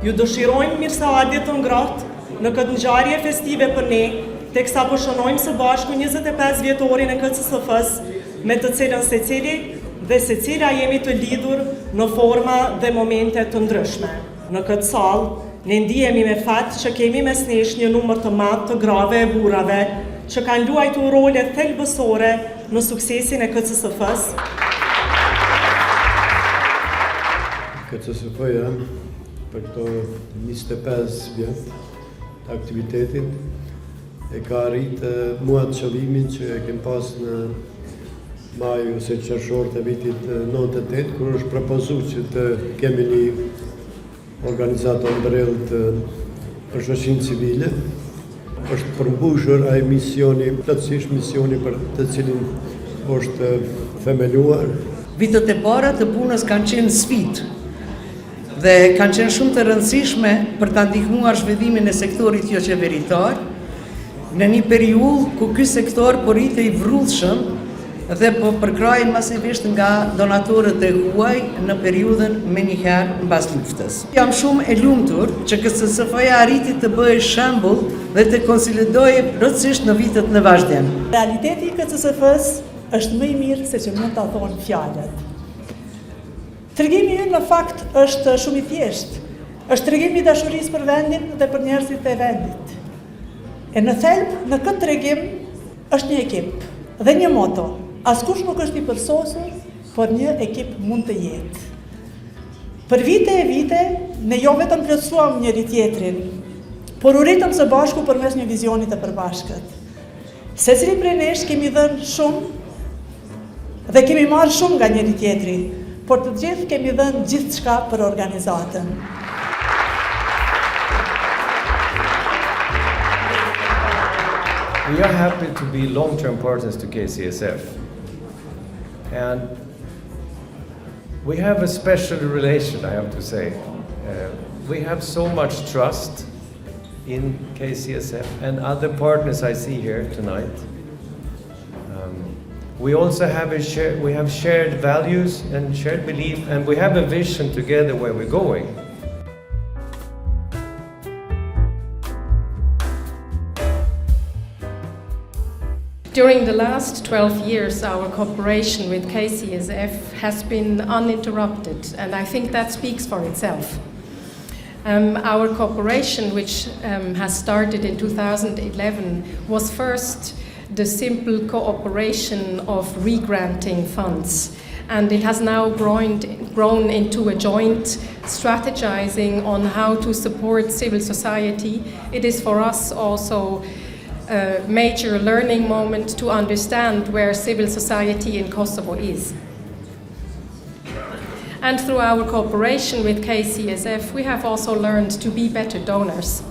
Ju dëshirojmë mirëseardhje të ngrohtë në këtë ngjarje festive për ne, teksa po shënojmë së bashku 25 vjetorin e KCSF-s, me të cilën secili dhe secila jemi të lidhur në forma dhe momente të ndryshme. Në këtë sallë, ne ndihemi me fat që kemi mes nesh një numër të madh të grave e burrave që kanë luajtur role thelbësore në suksesin e KCSF-s. KCSF-ja për këto 25 vjet të aktivitetit e ka arritë muat qëllimin që e kem pas në maj ose qershor të vitit 98, kur është propozuar që të kemi një organizatë ndrellë të shoqërinë civile. Është përmbushur ai misioni, plotësisht misioni për të cilin është themeluar. Vitet e para të punës kanë qenë sfidë dhe kanë qenë shumë të rëndësishme për ta ndihmuar zhvillimin e sektorit jo qeveritar në një periudhë ku ky sektor po rritej i vrullshëm dhe po përkrahej masivisht nga donatorët e huaj në periudhën menjëherë mbas luftës. Jam shumë e lumtur që KCSF-ja arriti të bëhej shembull dhe të konsolidojë plotësisht në vitet në vazhdim. Realiteti i KCSF-s është më i mirë se që mund ta thonë fjalët. Tregimi ynë në fakt është shumë i thjeshtë. Është tregimi i dashurisë për vendin dhe për njerëzit e vendit. E në thelb, në këtë tregim është një ekip dhe një moto. Askush nuk është i përsosur, por një ekip mund të jetë. Për vite e vite, ne jo vetëm plotësuam njëri tjetrin, por u ritëm së bashku përmes një vizioni të përbashkët. Secili prej nesh kemi dhënë shumë dhe kemi marrë shumë nga njëri tjetri, por të gjithë kemi dhënë gjithçka për organizatën. We are happy to be long-term partners to KCSF. And we have a special relation, I have to say. We have so much trust in KCSF and other partners I see here tonight. We also have shared values and shared belief, and we have a vision together where we're going. During the last 12 years, our cooperation with KCSF has been uninterrupted, and I think that speaks for itself. Our cooperation, which has started in 2011, was first the simple cooperation of re-granting funds, and it has now grown into a joint strategizing on how to support civil society. It is for us also a major learning moment to understand where civil society in Kosovo is. And through our cooperation with KCSF, we have also learned to be better donors.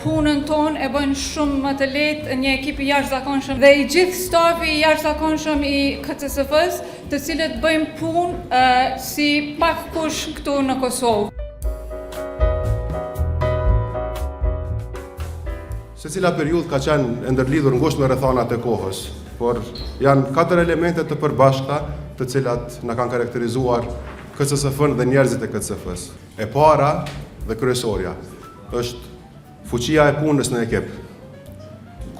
Punën tonë e bën shumë më të lehtë një ekip i jashtëzakonshëm dhe i gjithë stafi i jashtëzakonshëm i KCSF-s, të cilët bëjmë punë si pak kush këtu në Kosovë. Secila periudhë ka qenë ndërlidhur ngushtë me rrethanat e kohës, por janë 4 elemente të përbashkëta të cilat na kanë karakterizuar KCSF-n dhe njerëzit e KCSF-s. E para dhe kryesorja është fuqia e punës në ekip.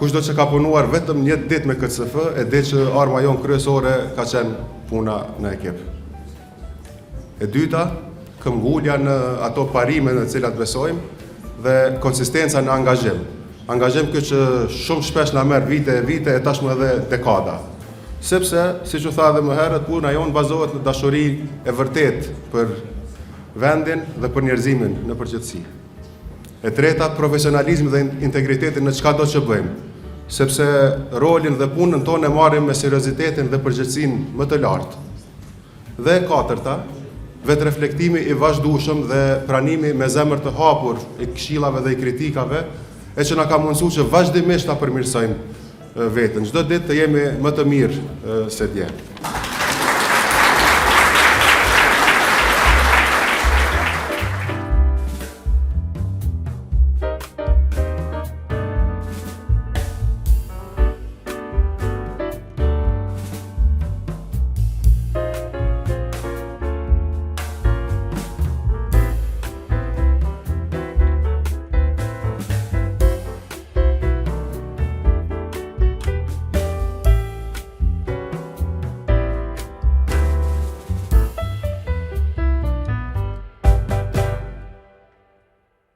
Kushdo që ka punuar vetëm një ditë me KCSF e di që arma jonë kryesore ka qenë puna në ekip. E dyta, këmbgulja në ato parime në cilat besojmë dhe konsistenca në angazhim. Angazhim këtë që shumë shpesh na merr vite e tashmë edhe dekada. Sepse, siç u tha edhe më herët, puna jonë bazohet në dashuri e vërtet për vendin dhe për njerëzimin në përgjithësi. E treta, profesionalizmi dhe integritetin në çka do që bëjmë, sepse rolin dhe punën tonë e marrim me seriozitetin dhe përgjegjësinë më të lartë. Dhe e katërta, vetë reflektimi i vazhdueshëm dhe pranimi me zemër të hapur i këshillave dhe i kritikave, e që na ka mundësuar që vazhdimisht ta përmirësojmë veten. Çdo ditë të jemi më të mirë se dje.